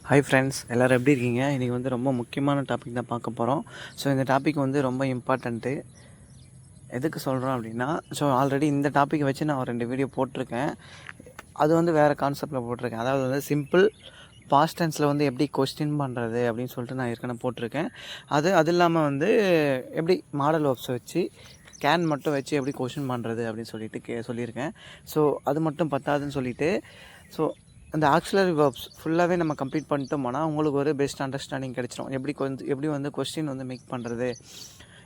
Hi friends, எல்லோரும் எப்படி இருக்கீங்க? இன்றைக்கி வந்து ரொம்ப முக்கியமான டாபிக் தான் பார்க்க போகிறோம். ஸோ இந்த டாபிக் வந்து ரொம்ப இம்பார்ட்டண்ட்டு. எதுக்கு சொல்கிறோம் அப்படின்னா, ஆல்ரெடி இந்த டாப்பிக்கை வச்சு நான் ஒரு 2 வீடியோ போட்டிருக்கேன். அது வந்து வேறு கான்செப்டில் போட்டிருக்கேன். அதாவது வந்து சிம்பிள் பாஸ்ட் டென்ஸில் வந்து எப்படி கொஸ்டின் பண்ணுறது அப்படின்னு சொல்லிட்டு நான் ஏற்கனவே போட்டிருக்கேன். அது இல்லாமல் வந்து எப்படி மாடல் வேர்ப்ஸ் வச்சு கேன் மட்டும் வச்சு எப்படி கொஸ்டின் பண்ணுறது அப்படின்னு சொல்லிட்டு சொல்லியிருக்கேன். ஸோ அது மட்டும் பத்தாதுன்னு சொல்லிவிட்டு ஸோ அந்த ஆக்ஸிலரி வேர்ப்ஸ் ஃபுல்லாகவே நம்ம கம்ப்ளீட் பண்ணிட்டோம்னா உங்களுக்கு ஒரு பெஸ்ட் அண்டர்ஸ்டாண்டிங் கிடச்சிரும். எப்படி வந்து கொஸ்டின் வந்து மேக் பண்ணுறது,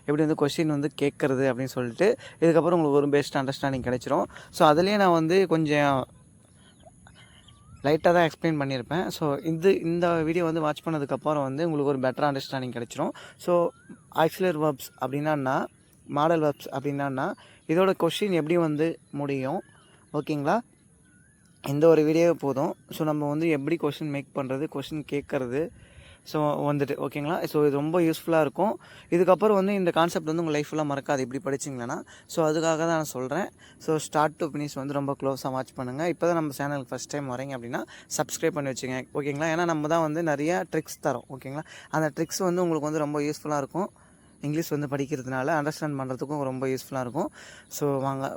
எப்படி வந்து கொஸ்டின் வந்து கேட்குறது அப்படின்னு சொல்லிட்டு இதுக்கப்புறம் உங்களுக்கு ஒரு பெஸ்ட் அண்டர்ஸ்டாண்டிங் கிடச்சிரும். ஸோ அதுலேயே நான் வந்து கொஞ்சம் லைட்டாக தான் எக்ஸ்பிளைன் பண்ணியிருப்பேன். ஸோ இந்த வீடியோ வந்து வாட்ச் பண்ணதுக்கப்புறம் வந்து உங்களுக்கு ஒரு பெட்டர் அண்டர்ஸ்டாண்டிங் கிடச்சிரும். ஸோ ஆக்ஸிலரி வேர்ப்ஸ் அப்படின்னா மாடல் வேர்ப்ஸ் அப்படின்னா இதோட கொஸ்டின் எப்படி வந்து முடியும், ஓகேங்களா? இந்த ஒரு வீடியோ போதும். ஸோ நம்ம வந்து எப்படி கொஷின் மேக் பண்ணுறது, கொஷின் கேட்குறது, ஸோ வந்துட்டு ஓகேங்களா? ஸோ இது ரொம்ப யூஸ்ஃபுல்லாக இருக்கும். இதுக்கப்புறம் வந்து இந்த கான்செப்ட் வந்து உங்கள் லைஃப் ஃபுல்லாக மறக்காது இப்படி படிச்சிங்களேன்னா. ஸோ அதுக்காக தான் நான் சொல்கிறேன். ஸோ ஸ்டார்ட் டு ஃபினிஷ் வந்து ரொம்ப க்ளோஸாக வாட்ச் பண்ணுங்கள். இப்போ தான் நம்ம சேனலுக்கு ஃபஸ்ட் டைம் வரீங்க அப்படின்னா சப்ஸ்கிரைப் பண்ணி வச்சுங்க, ஓகேங்களா? ஏன்னா நம்ம தான் வந்து நிறையா ட்ரிக்ஸ் தரோம், ஓகேங்களா? அந்த ட்ரிக்ஸ் வந்து உங்களுக்கு வந்து ரொம்ப யூஸ்ஃபுல்லாக இருக்கும். இங்கிலீஷ் வந்து படிக்கிறதுனால அண்டர்ஸ்டாண்ட் பண்ணுறதுக்கும் ரொம்ப யூஸ்ஃபுல்லாக இருக்கும். ஸோ வாங்க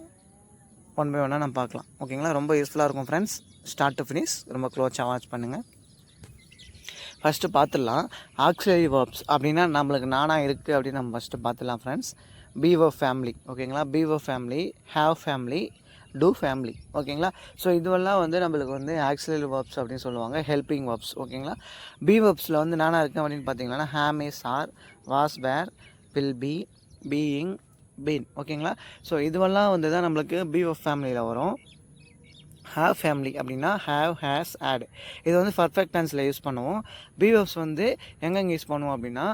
ஒன் பை ஒன்னாக நம்ம பார்க்கலாம், ஓகேங்களா? ரொம்ப யூஸ்ஃபுல்லாக இருக்கும் ஃப்ரெண்ட்ஸ். ஸ்டார்ட் டு ஃபினிஷ் ரொம்ப க்ளோஸாக வாட்ச் பண்ணுங்கள். ஃபஸ்ட்டு பார்த்துடலாம். ஆக்ஸிலரி வேர்ப்ஸ் அப்படின்னா நம்மளுக்கு நானாக இருக்குது அப்படின்னு நம்ம ஃபஸ்ட்டு பார்த்துடலாம் ஃப்ரெண்ட்ஸ். பி வேர்ப் ஃபேமிலி, ஓகேங்களா? Be verb family, have family, do family, ஓகேங்களா? ஸோ இதுவெல்லாம் வந்து நம்மளுக்கு வந்து ஆக்ஸிலரி வேர்ப்ஸ் அப்படின்னு சொல்லுவாங்க, ஹெல்பிங் வேர்ப்ஸ், ஓகேங்களா? பி வேர்ப்ஸில் வந்து நானாக இருக்கேன் அப்படின்னு பார்த்தீங்கன்னா am, is, are, was, were, will be, being, been, ஓகேங்களா? ஸோ இதுவெல்லாம் வந்து தான் நம்மளுக்கு பி வேர்ப் ஃபேமிலியில் வரும். ஹேவ் ஃபேமிலி அப்படின்னா ஹேவ், ஹேஸ், ஆட். இது வந்து பர்ஃபெக்ட் டென்ஸில் யூஸ் பண்ணுவோம். பி வேர்ப்ஸ் வந்து எங்கெங்கே யூஸ் பண்ணுவோம் அப்படின்னா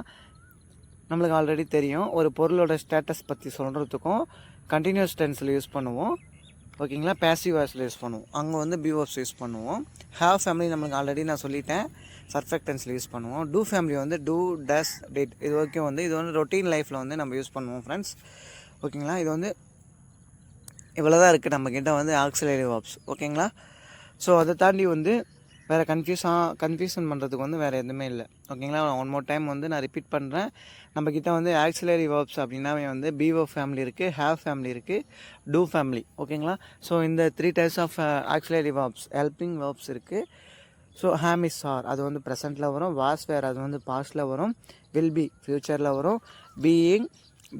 நம்மளுக்கு ஆல்ரெடி தெரியும், ஒரு பொருளோட ஸ்டேட்டஸ் பற்றி சொல்கிறதுக்கும் கண்டினியூஸ் டென்ஸில் யூஸ் பண்ணுவோம், ஓகேங்களா? பேசிவ் வாய்ஸில் யூஸ் பண்ணுவோம். அங்கே வந்து பி வேர்ப்ஸ் யூஸ் பண்ணுவோம். ஹேவ் ஃபேமிலி நம்மளுக்கு ஆல்ரெடி நான் சொல்லிட்டேன், பர்ஃபெக்ட் டென்ஸில் யூஸ் பண்ணுவோம். டூ ஃபேமிலி வந்து டூ, டஸ், டிட். இது ஓகே வந்து இது வந்து ரொட்டீன் லைஃப்பில் வந்து நம்ம யூஸ் பண்ணுவோம் ஃப்ரெண்ட்ஸ், ஓகேங்களா? இது வந்து இவ்வளோ தான் இருக்குது நம்மக்கிட்ட வந்து ஆக்ஸிலரி வேர்ப்ஸ், ஓகேங்களா? ஸோ அதை தாண்டி வந்து வேறு கன்ஃபியூஷன் பண்ணுறதுக்கு வந்து வேறு எதுவுமே இல்லை, ஓகேங்களா? ஒன் மோர் டைம் வந்து நான் ரிப்பீட் பண்ணுறேன். நம்மக்கிட்ட வந்து ஆக்ஸிலரி வேர்ப்ஸ் அப்படின்னாவே வந்து பி வேர்ப் ஃபேமிலி இருக்குது, ஹேவ் ஃபேமிலி இருக்குது, டூ ஃபேமிலி, ஓகேங்களா? ஸோ இந்த 3 types of auxiliary verbs, helping verbs இருக்குது. ஸோ ஹேம், இஸ், ஆர் அது வந்து ப்ரெசென்ட்டில் வரும், வாஸ், வேர் அது வந்து பாஸ்ட்டில் வரும், வில் பி ஃப்யூச்சரில் வரும், பீயிங்,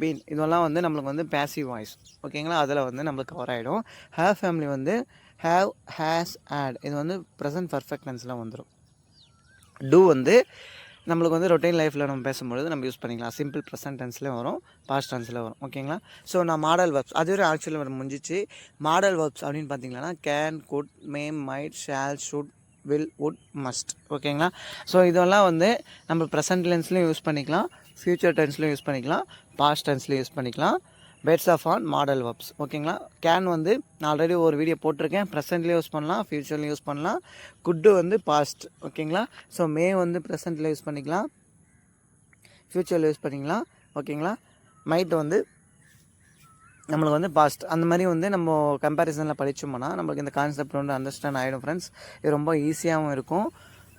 பீன் இதெல்லாம் வந்து நம்மளுக்கு வந்து பேசிவ் வாய்ஸ், ஓகேங்களா? அதில் வந்து நம்மளுக்கு கவர் ஆகிடும். ஹேவ் ஃபேமிலி வந்து ஹேவ், ஹேஸ், ஆட் இது வந்து ப்ரெசன்ட் பர்ஃபெக்ட் டென்ஸில் வந்துடும். டூ வந்து நம்மளுக்கு வந்து ரொட்டீன் லைஃப்பில் நம்ம பேசும்பொழுது நம்ம யூஸ் பண்ணிக்கலாம். சிம்பிள் ப்ரெசன்ட் டென்ஸ்லேயும் வரும், பாஸ்ட் டென்ஸில் வரும், ஓகேங்களா? ஸோ நான் மாடல் வேர்ப்ஸ் அதுவரை ஆக்சுவலி முடிஞ்சிச்சு. மாடல் வேர்ப்ஸ் அப்படின்னு பார்த்தீங்கன்னா can, could, may, might, shall, should, will, would, must, ஓகேங்களா? ஸோ இதெல்லாம் வந்து நம்ம ப்ரெசன்ட் டென்ஸ்லையும் யூஸ் பண்ணிக்கலாம், ஃப்யூச்சர் டென்ஸ்லையும் யூஸ் பண்ணிக்கலாம், பாஸ்ட் டென்ஸ்லையும் யூஸ் பண்ணிக்கலாம். பேட்ஸ் ஆஃப் ஆன் மாடல் வேர்ப்ஸ், ஓகேங்களா? கேன் வந்து நான் ஆல்ரெடி ஒரு வீடியோ போட்டிருக்கேன், ப்ரெசென்ட்லேயும் யூஸ் பண்ணலாம், ஃப்யூச்சர்லையும் யூஸ் பண்ணலாம். குட்டு வந்து பாஸ்ட், ஓகேங்களா? ஸோ மே வந்து ப்ரெசென்ட்டில் யூஸ் பண்ணிக்கலாம், ஃப்யூச்சரில் யூஸ் பண்ணிக்கலாம், ஓகேங்களா? மைட் வந்து நம்மளுக்கு வந்து பாஸ்ட். அந்த மாதிரி வந்து நம்ம கம்பேரிசனில் படித்தோம்னா நம்மளுக்கு இந்த கான்செப்ட் வந்து அண்டர்ஸ்டாண்ட் ஆகிடும் ஃப்ரெண்ட்ஸ். இது ரொம்ப ஈஸியாகவும் இருக்கும்,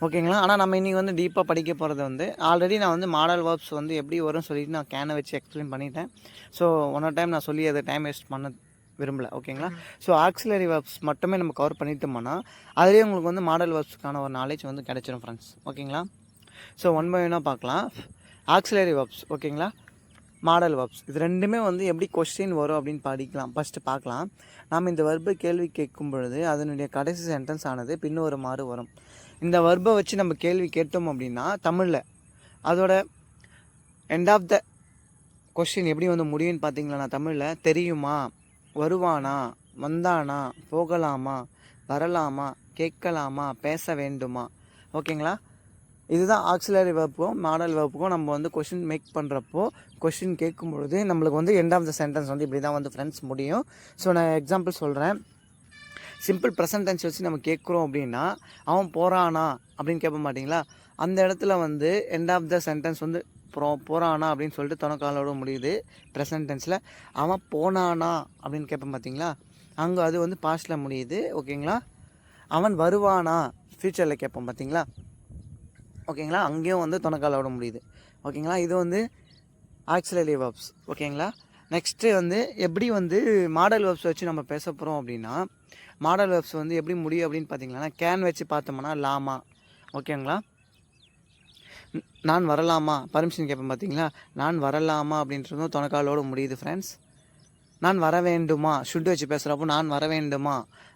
ஓகேங்களா? ஆனால் நம்ம இன்றைக்கி வந்து டீப்பாக படிக்க போகிறது வந்து ஆல்ரெடி நான் வந்து மாடல் வேர்ப்ஸ் வந்து எப்படி வரும்னு சொல்லிட்டு நான் கேனை வச்சு எக்ஸ்பிளைன் பண்ணிட்டேன். ஸோ ஒன் டைம் நான் சொல்லி அதை டைம் வேஸ்ட் பண்ண விரும்பலை, ஓகேங்களா? ஸோ ஆக்ஸிலரி வேர்ப்ஸ் மட்டுமே நம்ம கவர் பண்ணிட்டோம்னா அதுலேயே உங்களுக்கு வந்து மாடல் வேர்ப்ஸ்க்கான ஒரு நாலேஜ் வந்து கிடைச்சிடும் ஃப்ரெண்ட்ஸ், ஓகேங்களா? ஸோ ஒன் பை ஒன்னாக பார்க்கலாம். ஆக்ஸிலரி வேர்ப்ஸ், ஓகேங்களா? மாடல் வேர்ப்ஸ் இது ரெண்டுமே வந்து எப்படி கொஸ்டின் வரும் அப்படின்னு ஃபஸ்ட்டு பார்க்கலாம். நாம் இந்த வர்பை கேள்வி கேட்கும் பொழுது அதனுடைய கடைசி சென்டென்ஸ் ஆனது பின்வருமாறு வரும். இந்த வர்பை வச்சு நம்ம கேள்வி கேட்டோம் அப்படின்னா தமிழில் அதோட எண்ட் ஆஃப் த கொஸ்டின் எப்படி வந்து முடியும்னு பார்த்தீங்களா? நான் தமிழில் தெரியுமா, வருவானா, வந்தானா, போகலாமா, வரலாமா, கேட்கலாமா, பேச வேண்டுமா, ஓகேங்களா? இதுதான் ஆக்ஸிலரி வேர்ப்புக்கும் மாடல் வேர்ப்புக்கும் நம்ம வந்து கொஷின் மேக் பண்ணுறப்போ கொஷின் கேட்கும்பொழுது நம்மளுக்கு வந்து எண்ட் ஆஃப் த சென்டென்ஸ் வந்து இப்படி தான் வந்து ஃப்ரெண்ட்ஸ் முடியும். ஸோ நான் எக்ஸாம்பிள் சொல்கிறேன். சிம்பிள் ப்ரெசன்ட் டென்ஸ் வச்சு நம்ம கேட்குறோம் அப்படின்னா அவன் போகிறானா அப்படின்னு கேட்ப மாட்டிங்களா? அந்த இடத்துல வந்து எண்ட் ஆஃப் த சென்டென்ஸ் வந்து போகிறானா அப்படின்னு சொல்லிட்டு தொணக்காலோட முடியுது. ப்ரெசன்ட் டென்ஸில் அவன் போனானா அப்படின்னு கேட்பேன் பார்த்தீங்களா? அங்கே அது வந்து பாஸ்ட்டில் முடியுது, ஓகேங்களா? அவன் வருவானா ஃப்யூச்சரில் கேட்போம் பார்த்தீங்களா? ஓகேங்களா, அங்கேயும் வந்து தொணக்காலோட முடியுது. ஓகேங்களா, இது வந்து ஆக்சிலரி வெர்ப்ஸ். ஓகேங்களா, நெக்ஸ்ட்டு வந்து எப்படி வந்து மாடல் வெர்ப்ஸ் வச்சு நம்ம பேச போகிறோம் அப்படின்னா, மாடல் வெர்ப்ஸ் வந்து எப்படி முடியும் அப்படின்னு பார்த்தீங்கன்னா, கேன் வச்சு பார்த்தோம்னா லாமா. ஓகேங்களா, நான் வரலாமா, பர்மிஷன் கேட்பேன் பார்த்தீங்களா, நான் வரலாமா அப்படின்றதும் தொணக்காலோடு முடியுது ஃப்ரெண்ட்ஸ். நான் வர வேண்டுமா, ஷுட் வச்சு பேசுகிறப்போ நான் வர வேண்டுமா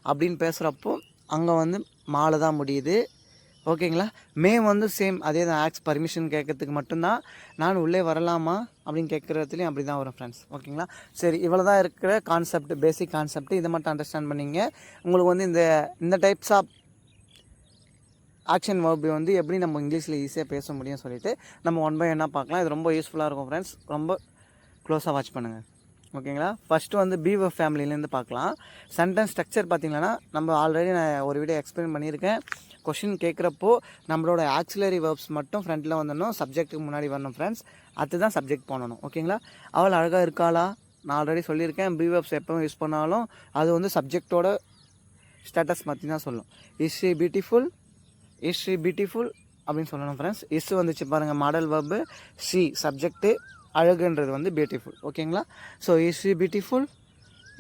அப்படின்னு பேசுகிறப்போ அங்கே வந்து மாலை தான் முடியுது. ஓகேங்களா, மே வந்து சேம் அதே தான், ஆக்ஸ் பர்மிஷன் கேட்கறதுக்கு மட்டும்தான். நான் உள்ளே வரலாமா அப்படின்னு கேட்குறதுலேயும் அப்படி தான் வரும் ஃப்ரெண்ட்ஸ். ஓகேங்களா, சரி, இவ்வளோ தான் இருக்கிற கான்செப்ட், பேசிக் கான்செப்ட். இதை மட்டும் அண்டர்ஸ்டாண்ட் பண்ணிங்க. உங்களுக்கு வந்து இந்த டைப்ஸ் ஆஃப் ஆக்ஷன் வேர்ப் வந்து எப்படி நம்ம இங்கிலீஷில் ஈஸியாக பேச முடியும்னு சொல்லிட்டு நம்ம ஒன் பை ஒன்னாக பார்க்கலாம். இது ரொம்ப யூஸ்ஃபுல்லாக இருக்கும் ஃப்ரெண்ட்ஸ். ரொம்ப க்ளோஸாக வாட்ச் பண்ணுங்கள். ஓகேங்களா, ஃபஸ்ட்டு வந்து பி வெர்ப் ஃபேமிலியிலேருந்து பார்க்கலாம். சென்டென்ஸ் ஸ்ட்ரக்சர் பார்த்திங்கன்னா நம்ம ஆல்ரெடி நான் ஒரு வீடியோ எக்ஸ்பிளைன் பண்ணியிருக்கேன். கொஷின் கேட்குறப்போ நம்மளோட ஆக்சிலரி வெர்ப்ஸ் மட்டும் ஃப்ரண்ட்டில் வந்துடணும், சப்ஜெக்ட்டுக்கு முன்னாடி வரணும் ஃப்ரெண்ட்ஸ். அதுதான் சப்ஜெக்ட் போடணும். ஓகேங்களா, அவள் அழகாக இருக்காளா, நான் ஆல்ரெடி சொல்லியிருக்கேன். பி வெர்ப்ஸ் எப்போ யூஸ் பண்ணாலும் அது வந்து சப்ஜெக்டோட ஸ்டேட்டஸ் மாற்றி தான் சொல்லும். Is she beautiful, is she beautiful அப்படின்னு சொல்லணும் ஃப்ரெண்ட்ஸ். இஸ் வந்துச்சு பாருங்கள் மாடல் வெர்பு, ஷி சப்ஜெக்ட்டு, அழகுன்றது வந்து பியூட்டிஃபுல். ஓகேங்களா, so is she beautiful,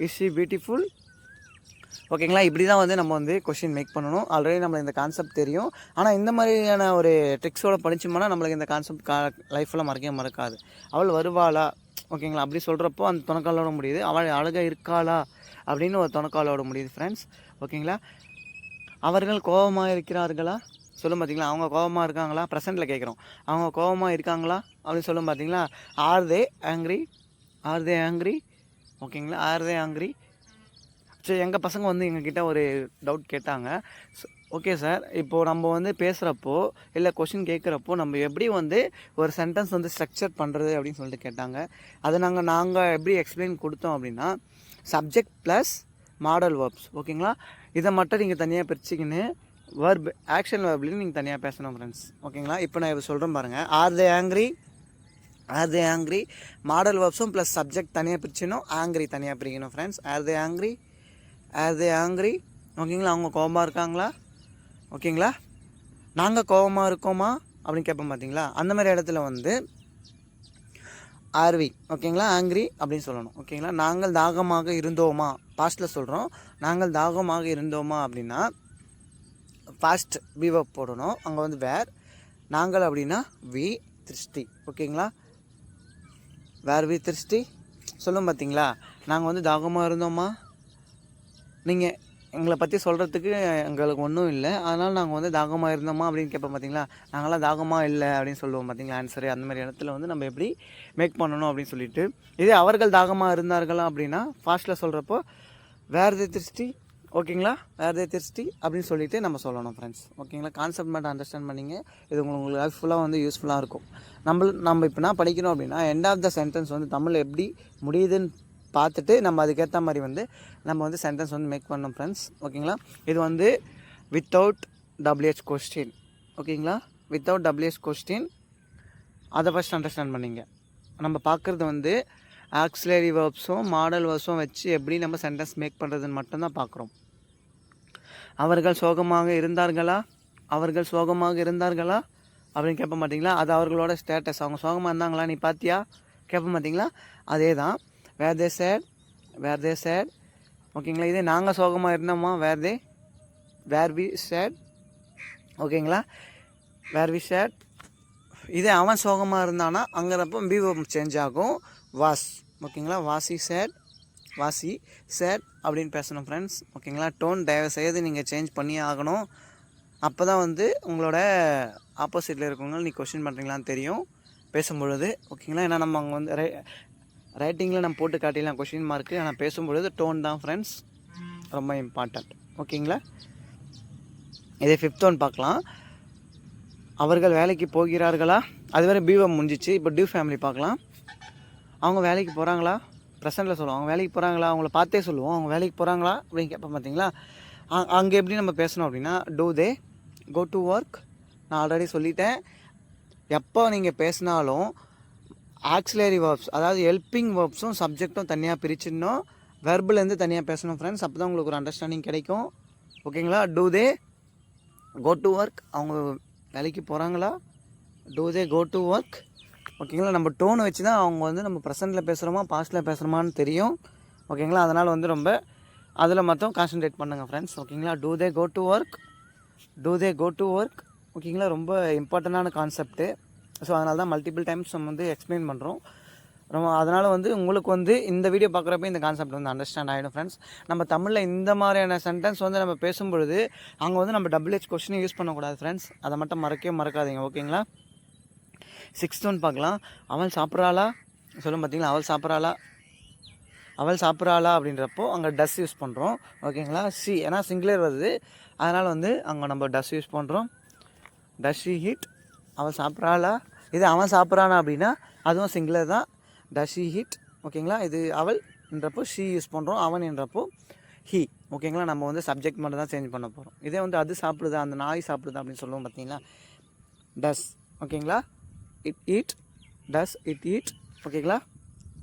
is she beautiful. ஓகேங்களா, இப்படி தான் வந்து நம்ம வந்து கொஷின் மேக் பண்ணணும். ஆல்ரெடி நம்மளுக்கு இந்த கான்செப்ட் தெரியும். ஆனால் இந்த மாதிரியான ஒரு ட்ரிக்ஸோடு படிச்சோம்னா நம்மளுக்கு இந்த கான்செப்ட் லைஃப்பில் மறக்கவே மறக்காது. அவள் வருவாளா, ஓகேங்களா, அப்படி சொல்கிறப்போ அந்த தொணக்காலோட முடியுது. அவள் அழகாக இருக்காளா அப்படின்னு ஒரு தொணக்காலோட முடியுது ஃப்ரெண்ட்ஸ். ஓகேங்களா, அவர்கள் கோபமாக இருக்கிறார்களா சொல்லும் பார்த்தீங்களா, அவங்க கோபமாக இருக்காங்களா, ப்ரெசென்ட்டில் கேட்குறோம். அவங்க கோபமாக இருக்காங்களா அப்படின்னு சொல்லும் பார்த்தீங்களா, ஆர் தே ஆங்க்ரி, ஆர் தே ஆங்க்ரி. ஓகேங்களா, ஆர் தே ஆங்க்ரி. சரி, எங்கள் பசங்க வந்து எங்ககிட்ட ஒரு டவுட் கேட்டாங்க. ஓகே சார், இப்போது நம்ம வந்து பேசுகிறப்போ இல்லை கொஷின் கேட்குறப்போ நம்ம எப்படி வந்து ஒரு சென்டென்ஸ் வந்து ஸ்ட்ரக்சர் பண்ணுறது அப்படின்னு சொல்லிட்டு கேட்டாங்க. அதை நாங்கள் எப்படி எக்ஸ்பிளைன் கொடுத்தோம் அப்படின்னா, சப்ஜெக்ட் ப்ளஸ் மாடல் வெர்ப்ஸ். ஓகேங்களா, இதை மட்டும் நீங்கள் தனியாக பிரிச்சிக்கின்னு வெர்ப் ஆக்ஷன் வெர்ப்லேயும் நீங்கள் தனியாக பேசணும் ஃப்ரெண்ட்ஸ். ஓகேங்களா, இப்போ நான் இப்போ சொல்கிறேன் பாருங்கள். ஆர் தே ஆங்க்ரி, ஆர் தே ஆங்க்ரி, மாடல் வெர்ப்ஸும் ப்ளஸ் சப்ஜெக்ட் தனியாக பிரிச்சிடணும், ஆங்க்ரி தனியாக பிரிக்கணும் ஃப்ரெண்ட்ஸ். ஆர் தே ஆங்க்ரி, ஆர் தே ஆங்க்ரி. ஓகேங்களா, அவங்க கோபமாக இருக்காங்களா, ஓகேங்களா, நாங்கள் கோபமாக இருக்கோமா அப்படின்னு கேட்போம் பார்த்தீங்களா, அந்த மாதிரி இடத்துல வந்து ஆர்வி, ஓகேங்களா, ஆங்க்ரி அப்படின்னு சொல்லணும். ஓகேங்களா, நாங்கள் தாகமாக இருந்தோமா, பாஸ்ட்டில் சொல்கிறோம். நாங்கள் தாகமாக இருந்தோமா அப்படின்னா ஃபாஸ்ட் பி வெர்ப் போடணும். அங்கே வந்து வேர், நாங்கள் அப்படின்னா வி திர்ஸ்டி. ஓகேங்களா, வேர் வி திர்ஸ்டி சொல்லும் பார்த்தீங்களா, நாங்கள் வந்து தாகமாக இருந்தோமா, நீங்கள் எங்களை பற்றி சொல்கிறதுக்கு எங்களுக்கு ஒன்றும் இல்லை, அதனால் நாங்கள் வந்து தாகமாக இருந்தோமா அப்படின்னு கேட்போம் பார்த்தீங்களா, நாங்களாம் தாகமாக இல்லை அப்படின்னு சொல்லுவோம் பார்த்தீங்களா ஆன்சரு. அந்த மாதிரி இடத்துல வந்து நம்ம எப்படி மேக் பண்ணணும் அப்படின்னு சொல்லிட்டு, இதே அவர்கள் தாகமாக இருந்தார்களா அப்படின்னா ஃபாஸ்ட்டில் சொல்கிறப்போ வேர் தே திர்ஸ்டி. ஓகேங்களா, வேர் தே திர்ஸ்டி அப்படின்னு சொல்லிட்டு நம்ம சொல்லணும் ஃப்ரெண்ட்ஸ். ஓகேங்களா, கான்செப்ட் மட்டும் அண்டர்ஸ்டாண்ட் பண்ணிங்க. இது உங்களுக்கு லைஃப்ஃபுல்லாக வந்து யூஸ்ஃபுல்லாக இருக்கும். நம்ம இப்போ என்ன படிக்கணும் அப்படின்னா, எண்ட் ஆஃப் த சென்டென்ஸ் வந்து தமிழ் எப்படி முடியுதுன்னு பார்த்துட்டு நம்ம அதுக்கேற்ற மாதிரி வந்து நம்ம வந்து சென்டென்ஸ் வந்து மேக் பண்ணோம் ஃப்ரெண்ட்ஸ். ஓகேங்களா, இது வந்து வித்தவுட் WH கொஸ்டின். ஓகேங்களா, வித்தவுட் WH கொஸ்டின், அதை ஃபஸ்ட் அண்டர்ஸ்டாண்ட் பண்ணிங்க. நம்ம பார்க்குறது வந்து ஆக்சிலரி வெர்ப்ஸும் மாடல் வெர்ப்ஸும் வச்சு எப்படி நம்ம சென்டென்ஸ் மேக் பண்ணுறதுன்னு மட்டும்தான் பார்க்குறோம். அவர்கள் சோகமாக இருந்தார்களா, அவர்கள் சோகமாக இருந்தார்களா அப்படின்னு கேட்ப மாட்டிங்களா, அது அவர்களோட ஸ்டேட்டஸ். அவங்க சோகமாக இருந்தாங்களா நீ பார்த்தியா கேட்ப மாட்டிங்களா, அதே தான். வேர் they said, where they said. ஓகேங்களா, இதே நாங்கள் சோகமாக இருந்தோமா, வேர் வி சேட். ஓகேங்களா, வேர் வி சேட். இதே அவன் சோகமாக இருந்தானா அங்கிறப்போ பி வெர்ப் சேஞ்ச் ஆகும், வாஸ். ஓகேங்களா, வாசி சேட், வாசி சேட் அப்படின்னு பேசணும் ஃப்ரெண்ட்ஸ். ஓகேங்களா, டோன் தயவு செய்து நீங்கள் சேஞ்ச் பண்ணியே ஆகணும். அப்போ தான் வந்து உங்களோட ஆப்போசிட்டில் இருக்கவங்க நீ கொஸ்டின் பண்ணுறீங்களான்னு தெரியும் பேசும்பொழுது. ஓகேங்களா, ஏன்னா நம்ம அங்கே வந்து ரைட்டிங்கில் நம்ம போட்டு காட்டிடலாம் கொஷின் மார்க்கு, ஆனால் பேசும்பொழுது டோன் தான் ஃப்ரெண்ட்ஸ் ரொம்ப இம்பார்ட்டண்ட். ஓகேங்களா, இதே 5th ஒன் பார்க்கலாம். அவர்கள் வேலைக்கு போகிறார்களா, அதுவரை பி வெர்ப் முடிஞ்சிச்சு. இப்போ டியூ ஃபேமிலி பார்க்கலாம். அவங்க வேலைக்கு போகிறாங்களா, ப்ரெசென்ட்டில் சொல்லுவோம். அவங்க வேலைக்கு போகிறாங்களா, அவங்கள பார்த்தே சொல்லுவோம். அவங்க வேலைக்கு போகிறாங்களா அப்படின்னு கேட்போம் பார்த்தீங்களா, அங்கே எப்படி நம்ம பேசணும் அப்படின்னா, do they go to work. நான் ஆல்ரெடி சொல்லிட்டேன், எப்போ நீங்கள் பேசினாலும் ஆக்சிலரி வெர்ப்ஸ் அதாவது ஹெல்பிங் வெர்ப்ஸும் சப்ஜெக்டும் தனியாக பிரிச்சிடணும், வெர்புலேருந்து தனியாக பேசணும் ஃப்ரெண்ட்ஸ். அப்போ தான் உங்களுக்கு ஒரு அண்டர்ஸ்டாண்டிங் கிடைக்கும். ஓகேங்களா, do they go to work, அவங்க வேலைக்கு போகிறாங்களா, do they go to work. ஓகேங்களா, நம்ம டோன் வச்சு தான் அவங்க வந்து நம்ம ப்ரெசென்ட்டில் பேசுகிறோமா பாஸ்ட்டில் பேசுகிறோமான்னு தெரியும். ஓகேங்களா, அதனால் வந்து ரொம்ப அதில் மட்டும் கான்சன்ட்ரேட் பண்ணுங்கள் ஃப்ரெண்ட்ஸ். ஓகேங்களா, do they go to work, do they go to work. ஓகேங்களா, ரொம்ப இம்பார்ட்டண்டான கான்செப்ட்டு. ஸோ அதனால தான் மல்டிபிள் டைம்ஸ் நம்ம வந்து எக்ஸ்பிளைன் பண்ணுறோம். ரொம்ப அதனால் வந்து உங்களுக்கு வந்து இந்த வீடியோ பார்க்குறப்ப இந்த கான்செப்ட் வந்து அண்டர்ஸ்டாண்ட் ஆகிடும் ஃப்ரெண்ட்ஸ். நம்ம தமிழில் இந்த மாதிரியான சென்டென்ஸ் வந்து நம்ம பேசும்பொழுது அங்கே வந்து நம்ம WH கொஸ்டினை யூஸ் பண்ணக்கூடாது ஃப்ரெண்ட்ஸ். அதை மட்டும் மறக்காதீங்க. ஓகேங்களா, 6th ஒன் பார்க்கலாம். அவள் சாப்பிட்றாளா சொல்லும் பார்த்தீங்களா, அவள் சாப்பிட்றாளா அப்படின்றப்போ அங்கே டஸ் யூஸ் பண்ணுறோம். ஓகேங்களா, சி ஏன்னா சிங்குலர் வருது, அதனால் வந்து அங்கே நம்ம டஸ் யூஸ் பண்ணுறோம். டஸ் ஷி ஹிட், அவள் சாப்பிட்றாளா. இது அவன் சாப்பிட்றானா அப்படின்னா அதுவும் சிங்குலர் தான், டஸ் ஷி ஹிட். ஓகேங்களா, இது அவள் என்றப்போ ஷி யூஸ் பண்ணுறோம், அவன் என்றப்போ ஹி. ஓகேங்களா, நம்ம வந்து சப்ஜெக்ட் மட்டும் தான் சேஞ்ச் பண்ண போகிறோம். இதே வந்து அது சாப்பிடுதா, அந்த நாய் சாப்பிடுதா அப்படின்னு சொல்லுவோம் பார்த்தீங்களா, டஸ். ஓகேங்களா, it eat, does it eat. ஓகேங்களா,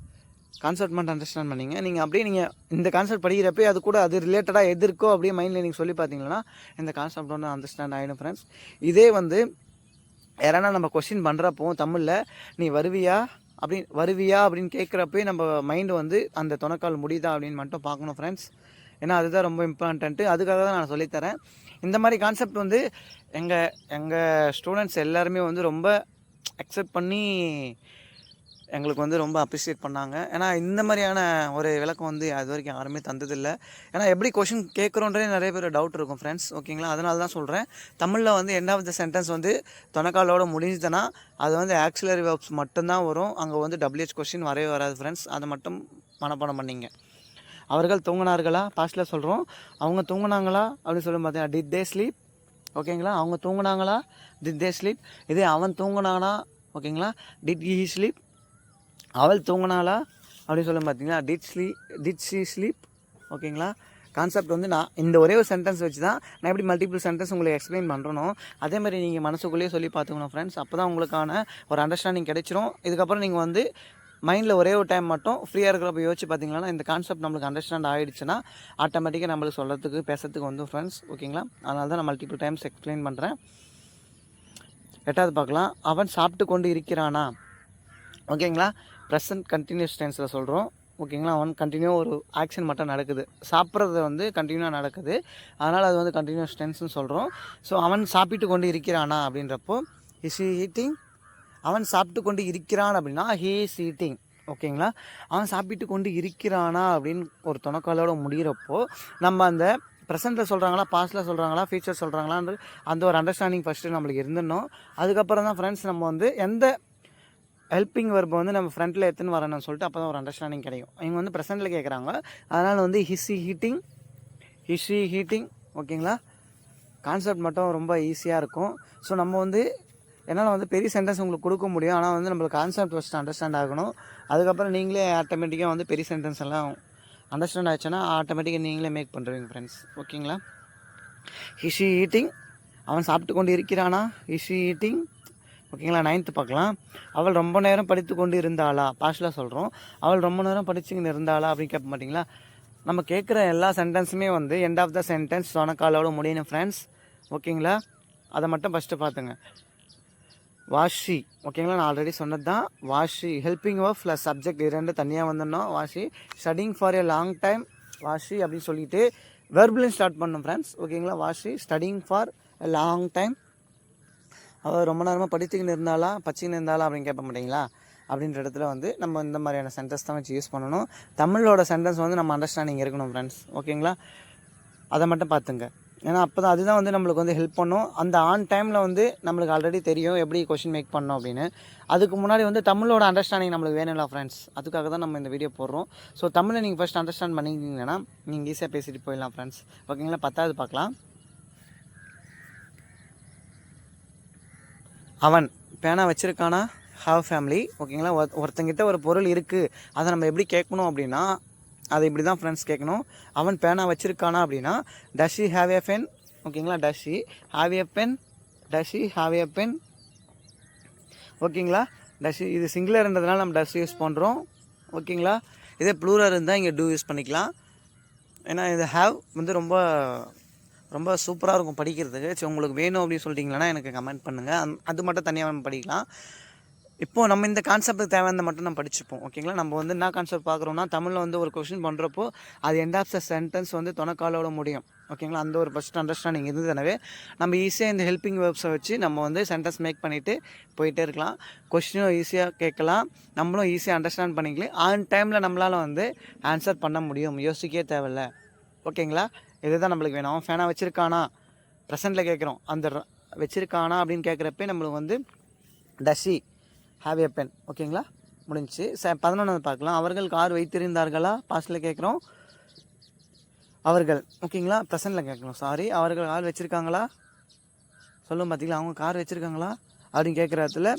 கான்செப்ட் மட்டும் அண்டர்ஸ்டாண்ட் பண்ணிங்க. நீங்கள் அப்படியே நீங்கள் இந்த கான்செப்ட் படிக்கிறப்பே அது கூட அது ரிலேட்டடாக எது இருக்கோ அப்படியே மைண்டில் நீங்கள் சொல்லி பார்த்தீங்கன்னா இந்த கான்செப்ட் வந்து அண்டர்ஸ்டாண்ட் ஆகிடும் ஃப்ரெண்ட்ஸ். இதே வந்து யாரானா நம்ம கொஸ்டின் பண்ணுறப்போ தமிழில் நீ வருவியா அப்படின்னு கேட்குறப்பே நம்ம மைண்டு வந்து அந்த துணைக்கால் முடியுதா அப்படின்னு மட்டும் பார்க்கணும் ஃப்ரெண்ட்ஸ். ஏன்னா அதுதான் ரொம்ப இம்பார்ட்டண்ட்டு. அதுக்காக தான் நான் சொல்லித்தரேன். இந்த மாதிரி கான்செப்ட் வந்து எங்கள் ஸ்டூடெண்ட்ஸ் எல்லாருமே வந்து ரொம்ப அக்செப்ட் பண்ணி எங்களுக்கு வந்து ரொம்ப அப்ரிஷியேட் பண்ணாங்க. ஏன்னா இந்த மாதிரியான ஒரு விளக்கம் வந்து அது வரைக்கும் யாருமே தந்ததில்லை. ஏன்னா எப்படி கொஷின் கேட்குறோன்றே நிறைய பேர் டவுட் இருக்கும் ஃப்ரெண்ட்ஸ். ஓகேங்களா, அதனால தான் சொல்கிறேன். தமிழில் வந்து எண்ட் ஆஃப் த சென்டென்ஸ் வந்து தொணக்காலோடு முடிஞ்சுதுன்னா அது வந்து ஆக்சிலரி வெர்ப்ஸ் மட்டும்தான் வரும். அங்கே வந்து WH கொஸ்டின் வரவே வராது ஃப்ரெண்ட்ஸ். அதை மட்டும் மனப்பாடம் பண்ணிங்க. அவர்கள் தூங்கினார்களா பாஸ்ட்டில் சொல்கிறோம். அவங்க தூங்கினாங்களா அப்படின்னு சொல்லி பார்த்தீங்கன்னா டிட் தே ஸ்லீப். ஓகேங்களா, அவங்க தூங்கினாங்களா, டிட் தே ஸ்லீப். இதே அவன் தூங்கினானா, ஓகேங்களா, டிட் ஹி ஸ்லீப். அவள் தூங்கினாளா அப்படின்னு சொல்ல பார்த்தீங்கன்னா டிட் ஷீ ஸ்லீப். ஓகேங்களா, கான்செப்ட் வந்து நான் இந்த ஒரே ஒரு சென்டென்ஸ் வச்சு தான் நான் எப்படி மல்டிபிள் சென்டென்ஸ் உங்களுக்கு எக்ஸ்பிளைன் பண்ணுறனோ அதே மாதிரி நீங்கள் மனசுக்குள்ளேயே சொல்லி பார்த்துக்கணும் ஃப்ரெண்ட்ஸ். அப்போ தான் உங்களுக்கான ஒரு அண்டர்ஸ்டாண்டிங் கிடைச்சிரும். இதுக்கப்புறம் நீங்கள் வந்து மைண்டில் ஒரே ஒரு டைம் மட்டும் ஃப்ரீயாக இருக்கிறப்ப யோசிச்சு பார்த்தீங்கன்னா இந்த கான்செப்ட் நம்மளுக்கு அண்டர்ஸ்டாண்ட் ஆகிடுச்சுன்னா ஆட்டோமேட்டிக்காக நம்மளுக்கு சொல்கிறதுக்கு பேசுறதுக்கு வந்து ஃப்ரெண்ட்ஸ். ஓகேங்களா, அதனால தான் நான் மல்டிபிள் டைம்ஸ் எக்ஸ்பிளைன் பண்ணுறேன். 8வது பார்க்கலாம். அவன் சாப்பிட்டு கொண்டு இருக்கிறானா. ஓகேங்களா, ப்ரெசன்ட் கண்டினியூஸ் டென்ஸில் சொல்கிறோம். ஓகேங்களா, அவன் கண்டினியூ ஒரு ஆக்ஷன் மட்டும் நடக்குது, சாப்பிட்றது வந்து கண்டினியூவாக நடக்குது, அதனால் அது வந்து கண்டினியூஸ் டென்ஸ்னு சொல்கிறோம். ஸோ அவன் சாப்பிட்டு கொண்டு இருக்கிறானா அப்படின்றப்போ இஸ் ஹி ஈட்டிங். அவன் சாப்பிட்டு கொண்டு இருக்கிறான் அப்படின்னா ஹீ இஸ் ஈட்டிங். ஓகேங்களா, அவன் சாப்பிட்டு கொண்டு இருக்கிறானா அப்படின்னு ஒரு துணைக்காலோட முடிகிறப்போ நம்ம அந்த ப்ரெசென்ட்டில் சொல்கிறாங்களா பாஸ்ட்டில் சொல்கிறாங்களா ஃபியூச்சர் சொல்கிறாங்களான்ற அந்த ஒரு அண்டர்ஸ்டாண்டிங் ஃபஸ்ட்டு நம்மளுக்கு இருந்துடணும். அதுக்கப்புறம் தான் ஃப்ரெண்ட்ஸ் நம்ம வந்து எந்த ஹெல்பிங் வெர்பை வந்து நம்ம ஃப்ரண்ட்டில் எடுத்துன்னு வரணும்னு சொல்லிட்டு அப்போ தான் ஒரு அண்டர்ஸ்டாண்டிங் கிடைக்கும். இவங்க வந்து ப்ரெசென்ட்டில் கேட்குறாங்க, அதனால் வந்து ஹிஸ் ஹி ஹீட்டிங். ஓகேங்களா, கான்செப்ட் மட்டும் ரொம்ப ஈஸியாக இருக்கும். ஸோ நம்ம வந்து என்னால் வந்து பெரிய சென்டென்ஸ் உங்களுக்கு கொடுக்க முடியும், ஆனால் வந்து நம்மளுக்கு கான்செப்ட் ஃபஸ்ட்டு அண்டர்ஸ்டாண்ட் ஆகணும். அதுக்கப்புறம் நீங்களே ஆட்டோமேட்டிக்காக வந்து பெரிய சென்டென்ஸ் எல்லாம் அண்டர்ஸ்டாண்ட் ஆச்சுன்னா ஆட்டோமேட்டிக்காக நீங்களே மேக் பண்ணுறீங்க ஃப்ரெண்ட்ஸ். ஓகேங்களா, ஹிஸ் ஹி ஈட்டிங். அவன் சாப்பிட்டு கொண்டு இருக்கிறானா, ஹிஸ் ஹி ஈட்டிங். ஓகேங்களா, 9th பார்க்கலாம். அவள் ரொம்ப நேரம் படித்து கொண்டு இருந்தாளா, பாஸ்ட்டில் சொல்கிறோம். அவள் ரொம்ப நேரம் படிச்சுக்கின்னு இருந்தாளா அப்படின்னு கேட்க மாட்டிங்களா. நம்ம கேட்குற எல்லா சென்டென்ஸுமே வந்து எண்ட் ஆஃப் த சென்டென்ஸ் சொனக்காலோட முடியணும் ஃப்ரெண்ட்ஸ். ஓகேங்களா, அதை மட்டும் ஃபஸ்ட்டு பார்த்துங்க. வாஷி. ஓகேங்களா, நான் ஆல்ரெடி சொன்னது தான். Washi helping verb plus subject 2 தனியாக வந்துடணும். Washi studying for a long time. Washi அப்படின்னு சொல்லிட்டு வெர்பலையும் ஸ்டார்ட் பண்ணணும் ஃப்ரெண்ட்ஸ். ஓகேங்களா, washi studying for a long time. அவள் ரொம்ப நேரமாக படிச்சுக்கின்னு இருந்தாளா பச்சிக்கின்னு இருந்தாளா அப்படின்னு கேட்க மாட்டிங்களா. அப்படின்ற இடத்துல வந்து நம்ம இந்த மாதிரியான சென்டென்ஸ் தான் வச்சு யூஸ் பண்ணணும். தமிழோட சென்டென்ஸ் வந்து நம்ம அண்டர்ஸ்டாண்டிங் இருக்கணும் ஃப்ரெண்ட்ஸ். ஓகேங்களா, அதை மட்டும் பார்த்துங்க. ஏன்னா அப்போ தான் அதுதான் வந்து நம்மளுக்கு வந்து ஹெல்ப் பண்ணும். அந்த ஆன் டைமில் வந்து நம்மளுக்கு ஆல்ரெடி தெரியும் எப்படி கொஷின் மேக் பண்ணோம் அப்படின்னு. அதுக்கு முன்னாடி வந்து தமிழோட அண்டர்ஸ்டாண்டிங் நம்மளுக்கு வேணும்ல ஃப்ரெண்ட்ஸ். அதுக்காக தான் நம்ம இந்த வீடியோ போடுறோம். ஸோ தமிழை நீங்கள் ஃபஸ்ட் அண்டர்ஸ்டாண்ட் பண்ணிக்கிட்டீங்கன்னா நீங்கள் ஈஸியாக பேசிட்டு போயிடலாம் ஃப்ரெண்ட்ஸ். ஓகேங்களா, 10வது பார்க்கலாம். அவன் பேனா வச்சுருக்கானா, ஹாவ் ஃபேமிலி. ஓகேங்களா, ஒருத்தங்கிட்ட ஒரு பொருள் இருக்குது, அதை நம்ம எப்படி கேட்கணும் அப்படின்னா அதை இப்படி தான் ஃப்ரெண்ட்ஸ் கேட்கணும். அவன் பேனா வச்சுருக்கானா அப்படின்னா does she have a pen. ஓகேங்களா, does she have a pen, does she have a pen. ஓகேங்களா, டஸ் ஷி இது சிங்குலர்ன்றதுனால நம்ம டஸ் யூஸ் பண்ணுறோம். ஓகேங்களா, இதே ப்ளூரல் இருந்தால் இங்கே டூ யூஸ் பண்ணிக்கலாம். ஏன்னா இது ஹாவ் வந்து ரொம்ப ரொம்ப சூப்பராக இருக்கும் படிக்கிறதுக்கு. சரி உங்களுக்கு வேணும் அப்படின்னு சொல்லிட்டீங்கன்னா எனக்கு கமெண்ட் பண்ணுங்கள். அது மட்டும் தனியாக நம்ம படிக்கலாம். இப்போது நம்ம இந்த கான்செப்ட்டுக்கு தேவையானதை மட்டும் நம்ம படிச்சுப்போம். ஓகேங்களா? நம்ம வந்து என்ன கான்செப்ட் பார்க்குறோம்னா, தமிழில் வந்து ஒரு கொஸ்டின் பண்ணுறப்போ அது எண்ட் ஆஃப் த சென்டென்ஸ் வந்து தொணக்காலோட முடியும். ஓகேங்களா? அந்த ஒரு ஃபஸ்ட் அண்டர்ஸ்டாண்டிங் இருந்ததுனாவே நம்ம ஈஸியாக இந்த ஹெல்பிங் வேர்ப்ஸை வச்சு நம்ம வந்து சென்டென்ஸ் மேக் பண்ணிவிட்டு போயிட்டே இருக்கலாம். கொஸ்டினும் ஈஸியாக கேட்கலாம், நம்மளும் ஈஸியாக அண்டர்ஸ்டாண்ட் பண்ணிக்கலாம். ஆன் டைமில் நம்மளால் வந்து ஆன்சர் பண்ண முடியும், யோசிக்கவே தேவையில்ல. ஓகேங்களா? இதுதான் நம்மளுக்கு வேணும். அவன் ஃபேனாக வச்சுருக்கானா, ப்ரெசென்ட்டில் கேட்குறோம். அந்த வச்சுருக்கானா அப்படின்னு கேட்குறப்பே நம்மளுக்கு வந்து டஷி ஹாவ் எ பென். ஓகேங்களா? முடிஞ்சிச்சு. 11 பார்க்கலாம். அவர்கள் கார் வைத்திருந்தார்களா, பாஸ்ட்டில் கேட்குறோம். அவர்கள் ஓகேங்களா, ப்ரெசென்ட்டில் கேட்குறோம். சாரி, அவர்கள் கார் வச்சுருக்காங்களா சொல்லும் பார்த்தீங்களா, அவங்க கார் வச்சுருக்காங்களா அப்படின்னு கேட்குற இடத்துல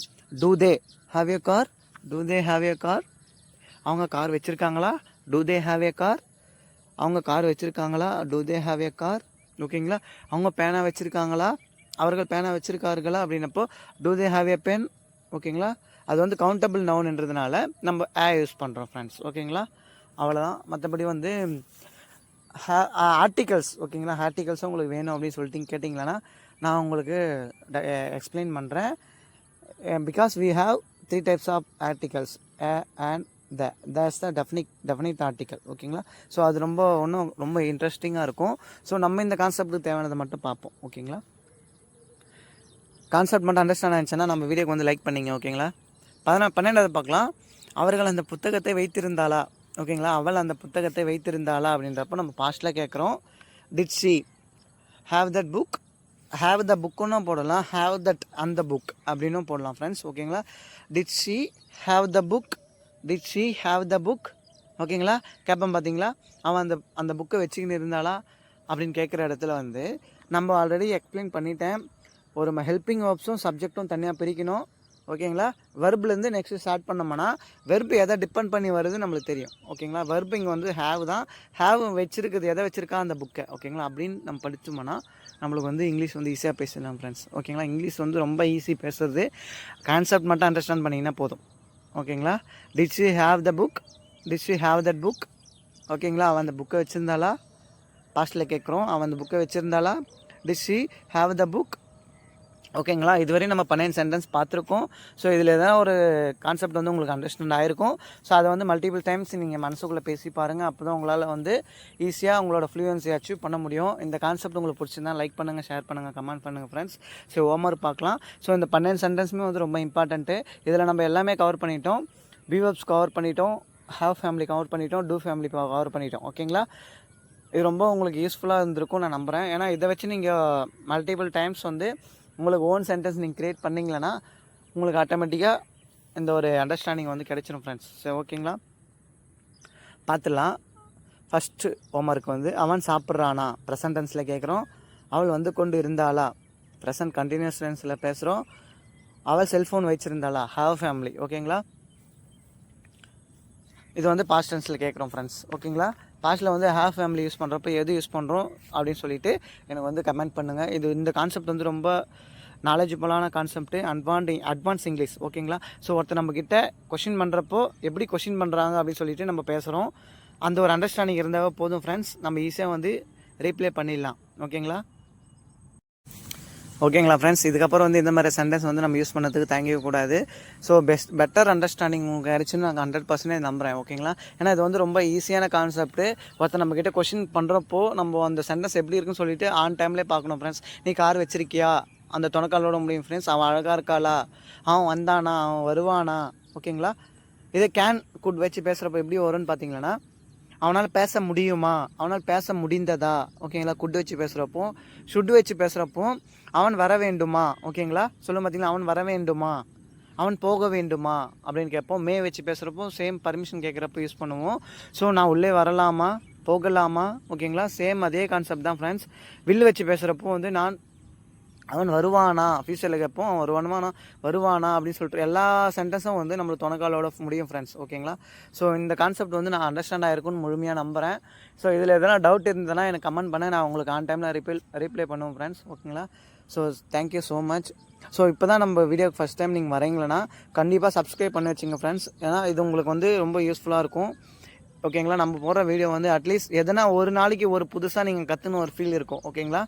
do they have a car, do they have a car. அவங்க கார் வச்சுருக்காங்களா, do they have a car. அவங்க கார் வச்சுருக்காங்களா, do they have a car. ஓகேங்களா? அவங்க பேனா வச்சுருக்காங்களா, அவர்கள் பேனா வச்சுருக்கார்களா அப்படின்னப்போ do they have a pen. ஓகேங்களா? அது வந்து கவுண்டபிள் நவுன்ன்றதுனால நம்ம யூஸ் பண்ணுறோம் ஃப்ரெண்ட்ஸ். ஓகேங்களா? அவ்வளோதான். மற்றபடி வந்து ஆர்டிகல்ஸ். ஓகேங்களா? ஆர்டிகல்ஸும் உங்களுக்கு வேணும் அப்படின்னு சொல்லிட்டு கேட்டிங்களா நான் உங்களுக்கு எக்ஸ்பிளைன் பண்ணுறேன். Because we have 3 types of articles, and that's the definite article. ஓகேங்களா? ஸோ அது ரொம்ப இன்ட்ரெஸ்டிங்காக இருக்கும். ஸோ நம்ம இந்த கான்செப்ட்டுக்கு தேவையானதை மட்டும் பார்ப்போம். ஓகேங்களா? கான்செப்ட் மட்டும் அண்டர்ஸ்டாண்ட் ஆச்சுன்னா நம்ம வீடியோக்கு வந்து லைக் பண்ணிங்க. ஓகேங்களா? 12வது பார்க்கலாம். அவர்கள் அந்த புத்தகத்தை வைத்திருந்தாளா. ஓகேங்களா? அவள் அந்த புத்தகத்தை வைத்திருந்தாளா அப்படின்றப்போ நம்ம பாஸ்ட்டில் கேட்குறோம். Did she have that book. Have the புக்குன்னும் போடலாம், ஹாவ் தட் அந்த புக் அப்படின்னும் போடலாம் ஃப்ரெண்ட்ஸ். ஓகேங்களா? Did she have the book, did she have the book. ஓகேங்களா? கேட்போம் பார்த்தீங்களா, அவன் அந்த புக்கை வச்சுக்கின்னு இருந்தாளா அப்படின்னு கேட்குற இடத்துல வந்து நம்ம ஆல்ரெடி எக்ஸ்பிளைன் பண்ணிட்டேன். ஒரு ஹெல்பிங் வேர்ப்ஸும் சப்ஜெக்டும் தனியாக பிரிக்கணும். ஓகேங்களா? வெர்ப்லேருந்து நெக்ஸ்ட்டு ஸ்டார்ட் பண்ணோம்னா வெர்ப் எதை டிபெண்ட் பண்ணி வருது நம்மளுக்கு தெரியும். ஓகேங்களா? வெர்ப் இங்கே வந்து ஹேவ் தான். ஹேவ் வச்சுருக்குது, எதை வச்சுருக்கா அந்த புக்கை. ஓகேங்களா? அப்படின்னு நம்ம படித்தோம்னா நம்மளுக்கு வந்து இங்கிலீஷ் வந்து ஈஸியாக பேசலாம் ஃப்ரெண்ட்ஸ். ஓகேங்களா? இங்கிலீஷ் வந்து ரொம்ப ஈஸி பேசுறது. கான்செப்ட் மட்டும் அண்டர்ஸ்டாண்ட் பண்ணிங்கன்னா போதும். ஓகேங்களா? Did she have the book, did she have that book. ஓகேங்களா? அவன் அந்த புக்கை வச்சுருந்தாளா, பாஸ்ட்டில் கேட்குறோம். அவன் அந்த புக்கை வச்சுருந்தாளா, did she have the book. ஓகேங்களா? இதுவரை நம்ம 12 சென்டென்ஸ் பார்த்துருக்கோம். ஸோ இதில் எதனா ஒரு கான்செப்ட் வந்து உங்களுக்கு அண்டர்ஸ்டாண்ட் ஆகிருக்கும். ஸோ அதை வந்து மல்டிபிள் டைம்ஸ் நீங்கள் மனசுக்குள்ளே பேசி பாருங்கள். அப்போ தான் உங்களால் வந்து ஈஸியாக உங்களோட ஃப்ளூயன்சி அச்சீவ் பண்ண முடியும். இந்த கான்செப்ட் உங்களுக்கு பிடிச்சிருந்தா லைக் பண்ணுங்கள், ஷேர் பண்ணுங்கள், கமெண்ட் பண்ணுங்கள் ஃப்ரெண்ட்ஸ். ஸோ ஹோம்ஒர்க் பார்க்கலாம். ஸோ இந்த 12 சென்டென்ஸுமே வந்து ரொம்ப இம்பார்ட்டன்ட்டு. இதில் நம்ம எல்லாமே கவர் பண்ணிட்டோம். பீவர்ப்ஸ் கவர் பண்ணிட்டோம், ஹேவ் ஃபேமிலி கவர் பண்ணிட்டோம், டூ ஃபேமிலி கவர் பண்ணிட்டோம். ஓகேங்களா? இது ரொம்ப உங்களுக்கு யூஸ்ஃபுல்லாக இருந்திருக்கும் நான் நம்புகிறேன். ஏன்னா இதை வச்சு நீங்கள் மல்டிபிள் டைம்ஸ் வந்து உங்களுக்கு ஓன் சென்டென்ஸ் நீங்கள் க்ரியேட் பண்ணிங்களன்னா உங்களுக்கு ஆட்டோமேட்டிக்காக இந்த ஒரு அண்டர்ஸ்டாண்டிங் வந்து கிடைச்சிடும் ஃப்ரெண்ட்ஸ். சரி, ஓகேங்களா? பார்த்துடலாம். ஃபஸ்ட்டு ஹோம்ஒர்க் வந்து அவன் சாப்பிட்றானா, ப்ரெசன்ட் டென்ஸில் கேட்குறோம். அவள் வந்து கொண்டு இருந்தாளா, ப்ரெசன்ட் கண்டினியூஸ் டென்ஸில் பேசுகிறோம். அவள் செல்ஃபோன் வச்சுருந்தாளா, ஹேவ் ஃபேமிலி. ஓகேங்களா? இது வந்து பாஸ்ட் டென்ஸில் கேட்குறோம் ஃப்ரெண்ட்ஸ். ஓகேங்களா? பாஸ்ட்டில் வந்து ஹேவ் ஃபேமிலி யூஸ் பண்ணுறப்ப எது யூஸ் பண்ணுறோம் அப்படின்னு சொல்லிவிட்டு எனக்கு வந்து கமெண்ட் பண்ணுங்கள். இந்த கான்செப்ட் வந்து ரொம்ப நாலேஜபிளான கான்செப்ட்டு, அட்வான்ஸ் இங்கிலீஷ். ஓகேங்களா? ஸோ ஒருத்தர் நம்மக்கிட்ட கொஷின் பண்ணுறப்போ எப்படி கொஷின் பண்ணுறாங்க அப்படின்னு சொல்லிட்டு நம்ம பேசுகிறோம். அந்த ஒரு அண்டர்ஸ்டாண்டிங் இருந்தால் போதும் ஃப்ரெண்ட்ஸ், நம்ம ஈஸியாக வந்து ரீப்ளே பண்ணிடலாம். ஓகேங்களா? ஓகேங்களா ஃப்ரெண்ட்ஸ், இதுக்கப்புறம் வந்து இந்த மாதிரி சென்டென்ஸ் வந்து நம்ம யூஸ் பண்ணதுக்கு தேங்கிக்க கூடாது. ஸோ பெட்டர் அண்டர்ஸ்டாண்டிங் உங்களுக்கு கிடைச்சுன்னு நான் 100% நம்புகிறேன். ஓகேங்களா? ஏன்னா இது வந்து ரொம்ப ஈஸியான கான்செப்ட்டு. ஒருத்தர் நம்மக்கிட்ட கொஷின் பண்ணுறப்போ நம்ம அந்த சென்டென்ஸ் எப்படி இருக்குன்னு சொல்லிட்டு ஆன் டைம்லேயே பார்க்கணும் ஃப்ரெண்ட்ஸ். நீ கார் வச்சிருக்கியா, அந்த தொணக்காலோட முடியும் ஃப்ரெண்ட்ஸ். அவன் அழகாக இருக்காளா, அவன் வந்தானா, அவன் வருவானா. ஓகேங்களா? இதே கேன் குட் வச்சு பேசுகிறப்போ எப்படி வரும்னு பார்த்தீங்கன்னா, அவனால் பேச முடியுமா, அவனால் பேச முடிந்ததா. ஓகேங்களா? குட் வச்சு பேசுகிறப்போ, ஷுட் வச்சு பேசுகிறப்போ அவன் வர வேண்டுமா. ஓகேங்களா? சொல்லும் பார்த்தீங்களா, அவன் வர வேண்டுமா, அவன் போக வேண்டுமா அப்படின்னு கேட்போம். மே வச்சு பேசுகிறப்போ சேம் பர்மிஷன் கேட்குறப்போ யூஸ் பண்ணுவோம். ஸோ நான் உள்ளே வரலாமா, போகலாமா. ஓகேங்களா? சேம் அதே கான்செப்ட் தான் ஃப்ரெண்ட்ஸ். வில் வச்சு பேசுகிறப்போ வந்து அவன் வருவானா, ஃபியூச்சரில் கேட்போம். அவன் வருவானா அப்படின்னு சொல்லிட்டு எல்லா சென்டென்ஸும் வந்து நம்மளுக்கு தொணக்காலோட முடியும் ஃப்ரெண்ட்ஸ். ஓகேங்களா? ஸோ இந்த கான்செப்ட் வந்து நான் அண்டர்ஸ்டாண்ட் ஆகிருக்குன்னு முழுமையாக நம்புகிறேன். ஸோ இதில் எதனா டவுட் இருந்ததுன்னா எனக்கு கமெண்ட் பண்ண, நான் உங்களுக்கு ஆன் டைமில் ரீப்ளே பண்ணுவேன் ஃப்ரெண்ட்ஸ். ஓகேங்களா? So thank you so much. So இப்போ தான் நம்ம வீடியோக்கு ஃபஸ்ட் டைம் நீங்கள் வரீங்களன்னா கண்டிப்பாக சப்ஸ்கிரைப் பண்ணி வச்சுங்க ஃப்ரெண்ட்ஸ். ஏன்னா இது உங்களுக்கு வந்து ரொம்ப யூஸ்ஃபுல்லாக இருக்கும். ஓகேங்களா. நம்ம போடுற வீடியோ வந்து அட்லீஸ்ட் எதனா ஒரு நாளைக்கு ஒரு புதுசாக நீங்கள் கற்றுன்னு ஒரு ஃபீல் இருக்கும். ஓகேங்களா.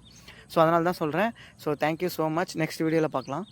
ஸோ அதனால தான் சொல்கிறேன். So thank you so much. Next வீடியோவில் பார்க்கலாம்.